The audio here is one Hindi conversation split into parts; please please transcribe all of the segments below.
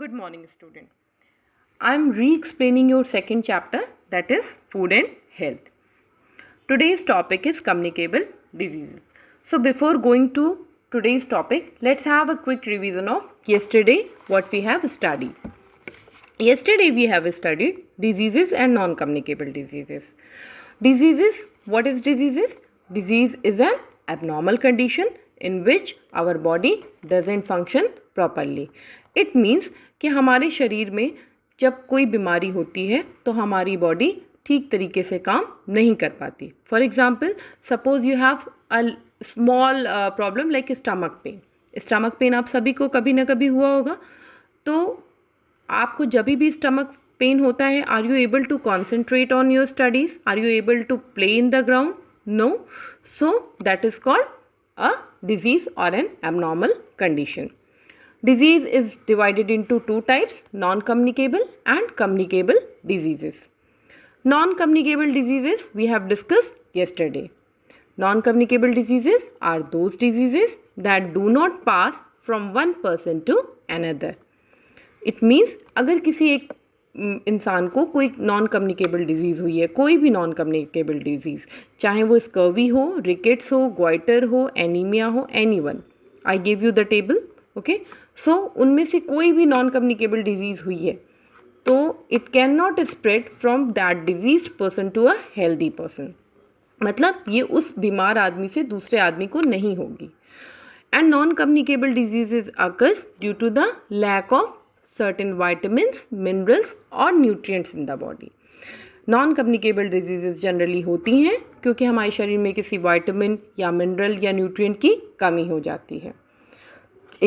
Good morning, student. I am re-explaining your second chapter, that is food and health. Today's topic is communicable diseases. So before going to today's topic, let's have a quick revision of yesterday what we have studied. Yesterday we have studied diseases and non-communicable diseases. Diseases, what is diseases? Disease is an abnormal condition in which our body doesn't function properly. It means कि हमारे शरीर में जब कोई बीमारी होती है तो हमारी बॉडी ठीक तरीके से काम नहीं कर पाती. For example, suppose you have a small problem like stomach pain. Stomach pain आप सभी को कभी ना कभी हुआ होगा. तो आपको जब भी स्टमक पेन होता है, are you able to concentrate on your studies? Are you able to play in the ground? No. So that is called a disease or an abnormal condition. Disease is divided into two types, non-communicable and communicable diseases. Non-communicable diseases we have discussed yesterday. Non-communicable diseases are those diseases that do not pass from one person to another. It means अगर किसी एक इंसान को कोई नॉन कम्युनिकेबल डिजीज़ हुई है, कोई भी नॉन कम्युनिकेबल डिजीज़, चाहे वो स्कर्वी हो, रिकेट्स हो, ग्वाइटर हो, एनीमिया हो, anyone, I give you the table. Okay, so उनमें से कोई भी नॉन कम्युनिकेबल डिजीज़ हुई है तो it can not spread from that disease person to a healthy person. मतलब ये उस बीमार आदमी से दूसरे आदमी को नहीं होगी. And non communicable diseases occurs due to the lack of certain vitamins, minerals और nutrients in the body. Non-communicable diseases generally होती हैं क्योंकि हमारे शरीर में किसी विटामिन या मिनरल या न्यूट्रिएंट की कमी हो जाती है.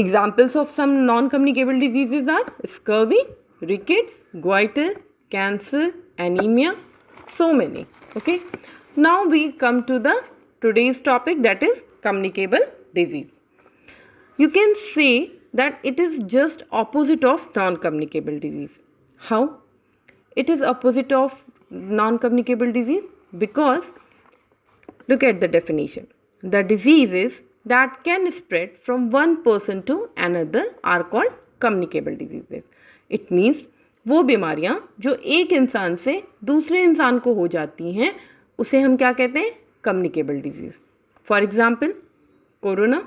Examples of some non-communicable diseases are scurvy, rickets, goiter, cancer, anemia, so many. Okay. Now we come to the today's topic, that is communicable disease. You can say that it is just opposite of non-communicable disease. How? It is opposite of non-communicable disease because look at the definition. The diseases that can spread from one person to another are called communicable diseases. It means वो बीमारियाँ जो एक इंसान से दूसरे इंसान को हो जाती हैं उसे हम क्या कहते हैं? communicable disease. For example, corona.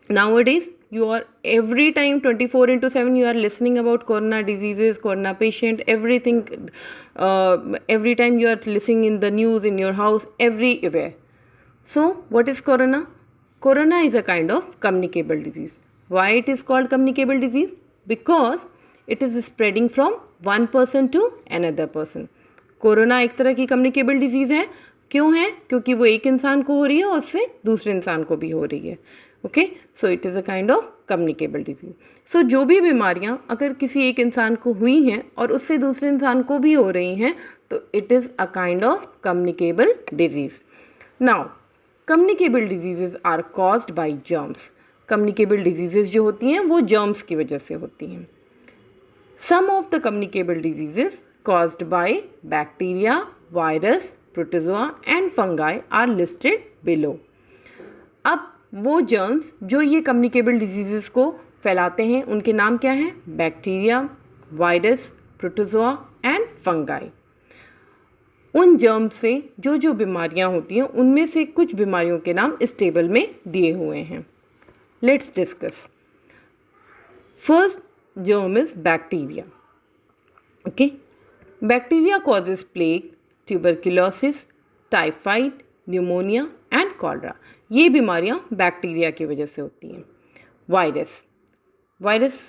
Nowadays you are every time 24/7 you are listening about corona diseases, corona patient, everything. Every time you are listening in the news, in your house, everywhere. So what is corona? Corona is a kind of communicable disease. Why it is called communicable disease? Because it is spreading from one person to another person. Corona एक तरह की कम्युनिकेबल डिजीज़ है. क्यों है? क्योंकि वो एक इंसान को हो रही है और उससे दूसरे इंसान को भी हो रही है. Okay, so it is a kind of communicable disease. So जो भी बीमारियां अगर किसी एक इंसान को हुई हैं और उससे दूसरे इंसान को भी हो रही हैं तो it is a kind of communicable disease. Now communicable diseases are caused by germs. Communicable diseases जो होती हैं वो जर्म्स की वजह से होती हैं. Some of the communicable diseases caused by bacteria, virus, protozoa and fungi are listed below. अब वो जर्म्स जो ये कम्युनिकेबल डिजीज़ेस को फैलाते हैं उनके नाम क्या हैं? Bacteria, virus, protozoa and fungi. उन जर्म्स से जो जो बीमारियां होती हैं उनमें से कुछ बीमारियों के नाम इस टेबल में दिए हुए हैं. Let's discuss. First germ is bacteria. Okay, bacteria causes plague, tuberculosis, typhoid, pneumonia and cholera. ये बीमारियां बैक्टीरिया की वजह से होती हैं. Virus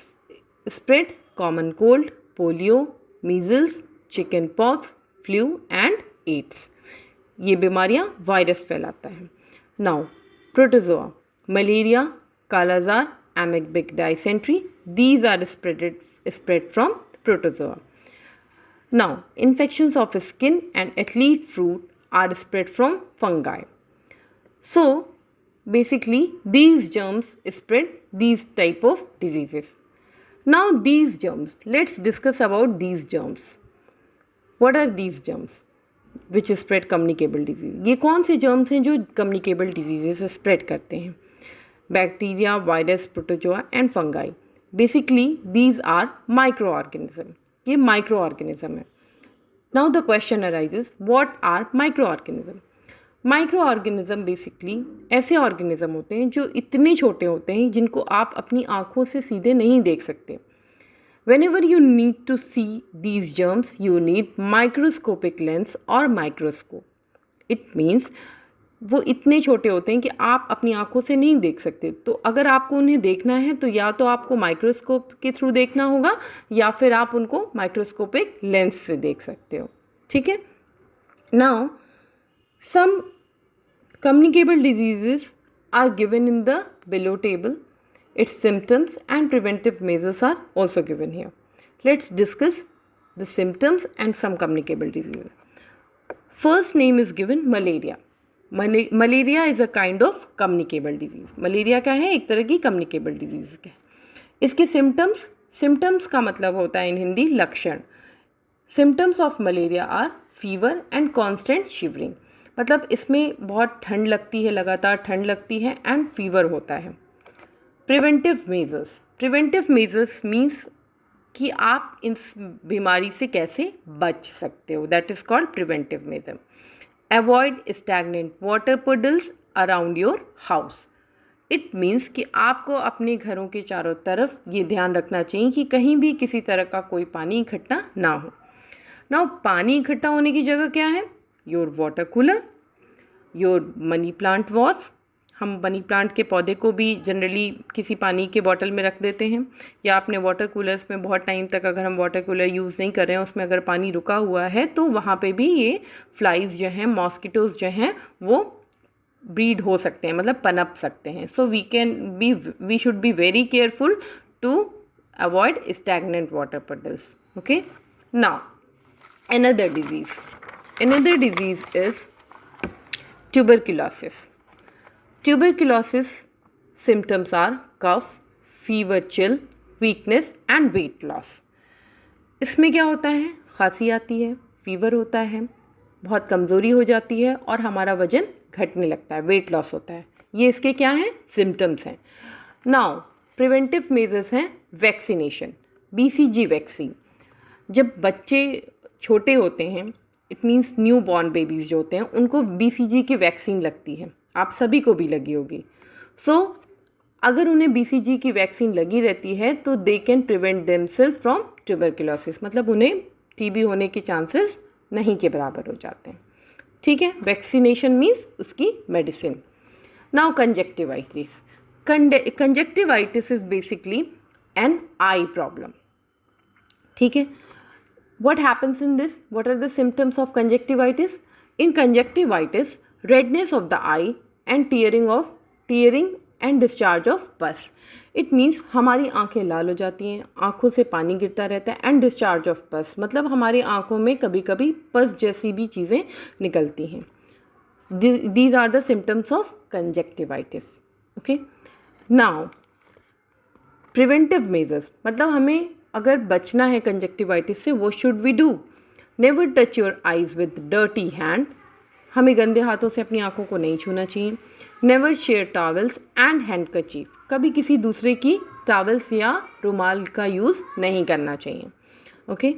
spread common cold, polio, measles, chicken pox, flu and AIDS. ये बीमारियां वायरस फैलाता है. Now protozoa, malaria, kala azar, amoebic dysentery, these are spread from protozoa. Now infections of skin and athlete fruit are spread from fungi. So basically these germs spread these type of diseases. Now these germs, let's discuss about these germs. What are these germs which spread communicable disease? ये कौन से germs हैं जो communicable diseases spread करते हैं? Bacteria, virus, protozoa and fungi. Basically these are micro organism, ये माइक्रो ऑर्गेनिज्म है. Now the question arises, what are micro organism? Micro organism basically ऐसे ऑर्गेनिज्म होते हैं जो इतने छोटे होते हैं जिनको आप अपनी आंखों से सीधे नहीं देख सकते. Whenever you need to see these germs, you need microscopic lens or microscope. It means वो इतने छोटे होते हैं कि आप अपनी आंखों से नहीं देख सकते. तो अगर आपको उन्हें देखना है तो या तो आपको माइक्रोस्कोप के थ्रू देखना होगा या फिर आप उनको माइक्रोस्कोपिक लेंस से देख सकते हो. ठीक है. Now some communicable diseases are given in the below table. Its symptoms and preventive measures are also given here. Let's discuss the symptoms and some communicable diseases. First name is given malaria. Malaria is a kind of communicable disease. Malaria क्या है? एक तरह की communicable disease है. इसके symptoms का मतलब होता है in हिंदी लक्षण. Symptoms of malaria are fever and constant shivering. मतलब इसमें बहुत ठंड लगती है, लगातार ठंड लगती है एंड फीवर होता है. प्रिवेंटिव मेजर्स मीन्स कि आप इस बीमारी से कैसे बच सकते हो. That is called preventive measure. Avoid stagnant water poodles around your house. It means कि आपको अपने घरों के चारों तरफ ये ध्यान रखना चाहिए कि कहीं भी किसी तरह का कोई पानी इकट्ठा ना हो. नाउ पानी इकट्ठा होने की जगह क्या है? Your water cooler, your money plant vase. हम मनी प्लांट के पौधे को भी जनरली किसी पानी के बॉटल में रख देते हैं, या अपने वाटर कूलर्स में बहुत टाइम तक अगर हम वाटर कूलर यूज़ नहीं कर रहे हैं, उसमें अगर पानी रुका हुआ है तो वहाँ पे भी ये फ्लाइज जो हैं, मॉस्किटोज़ जो हैं, वो ब्रीड हो सकते हैं, मतलब पनप सकते हैं. So we should be very careful to avoid stagnant water puddles. Okay. Now another disease is tuberculosis. Tuberculosis symptoms are cough, fever, chill, weakness and weight loss. इसमें क्या होता है? खांसी आती है, फीवर होता है, बहुत कमज़ोरी हो जाती है और हमारा वज़न घटने लगता है, वेट लॉस होता है. ये इसके क्या हैं? सिम्टम्स हैं. नाउ प्रिवेंटिव मेजर्स हैं वैक्सीनेशन. BCG vaccine. जब बच्चे छोटे होते हैं, it means new born babies जो होते हैं, उनको BCG की वैक्सीन लगती है. आप सभी को भी लगी होगी. सो अगर उन्हें BCG की वैक्सीन लगी रहती है तो they can prevent themselves from tuberculosis. मतलब उन्हें TB होने के चांसेस नहीं के बराबर हो जाते हैं. ठीक है. वैक्सीनेशन मीन्स उसकी medicine. Now conjunctivitis. Conjunctivitis is basically an eye problem. ठीक है. What happens in this? What are the symptoms of conjunctivitis? In conjunctivitis, redness of the eye and tearing and discharge of pus. It means हमारी आंखें लाल हो जाती हैं, आंखों से पानी गिरता रहता है, and discharge of pus मतलब हमारी आंखों में कभी कभी पस जैसी भी चीज़ें निकलती हैं. These are the symptoms of conjunctivitis. Okay. Now preventive measures मतलब हमें अगर बचना है कंजक्टिवाइटिस से, what should we do? Never touch your eyes with dirty hand. हमें गंदे हाथों से अपनी आंखों को नहीं छूना चाहिए. Never share towels and handkerchief. कभी किसी दूसरे की टॉवल्स या रुमाल का यूज़ नहीं करना चाहिए. Okay.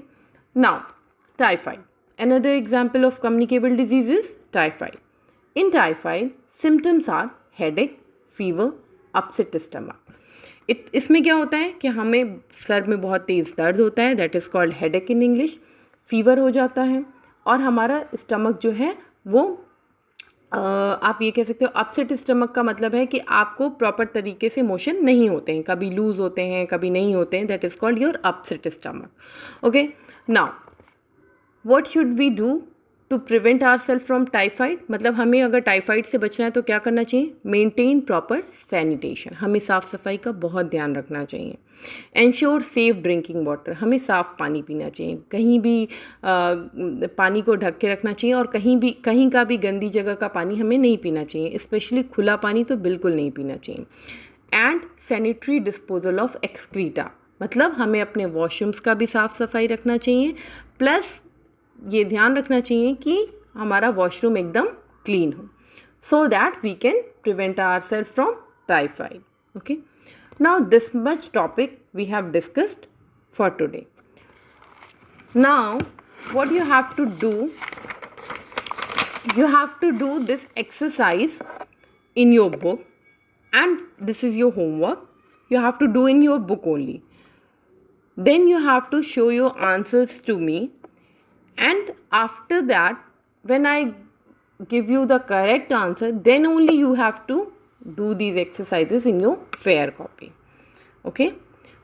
Now typhoid. Another example of communicable disease is typhoid. In typhoid symptoms are headache, fever, upset stomach. इसमें क्या होता है कि हमें सर में बहुत तेज़ दर्द होता है, that is called headache in English. Fever हो जाता है और हमारा स्टमक जो है वो आप ये कह सकते हो अपसेट स्टमक का मतलब है कि आपको प्रॉपर तरीके से मोशन नहीं होते हैं, कभी लूज़ होते हैं, कभी नहीं होते हैं. That is called your upset stomach. Okay. Now what should we do to prevent our self from typhoid? मतलब हमें अगर टाइफाइड से बचना है तो क्या करना चाहिए? Maintain proper sanitation. हमें साफ़ सफाई का बहुत ध्यान रखना चाहिए. Ensure safe drinking water. हमें साफ़ पानी पीना चाहिए, कहीं भी पानी को ढक के रखना चाहिए और कहीं का भी गंदी जगह का पानी हमें नहीं पीना चाहिए. स्पेशली खुला पानी तो बिल्कुल नहीं पीना चाहिए. And sanitary disposal of excreta. मतलब हमें अपने वॉशरूम्स का भी साफ़ सफाई रखना चाहिए, प्लस ये ध्यान रखना चाहिए कि हमारा वॉशरूम एकदम क्लीन हो, so that we can prevent our self from typhoid. Okay. Now this much topic we have discussed for today. Now what you have to do, you have to do this exercise in your book, and this is your homework. You have to do in your book only. Then you have to show your answers to me, and after that, when I give you the correct answer, then only you have to do these exercises in your fair copy. Okay,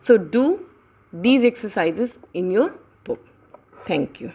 so do these exercises in your book. Thank you.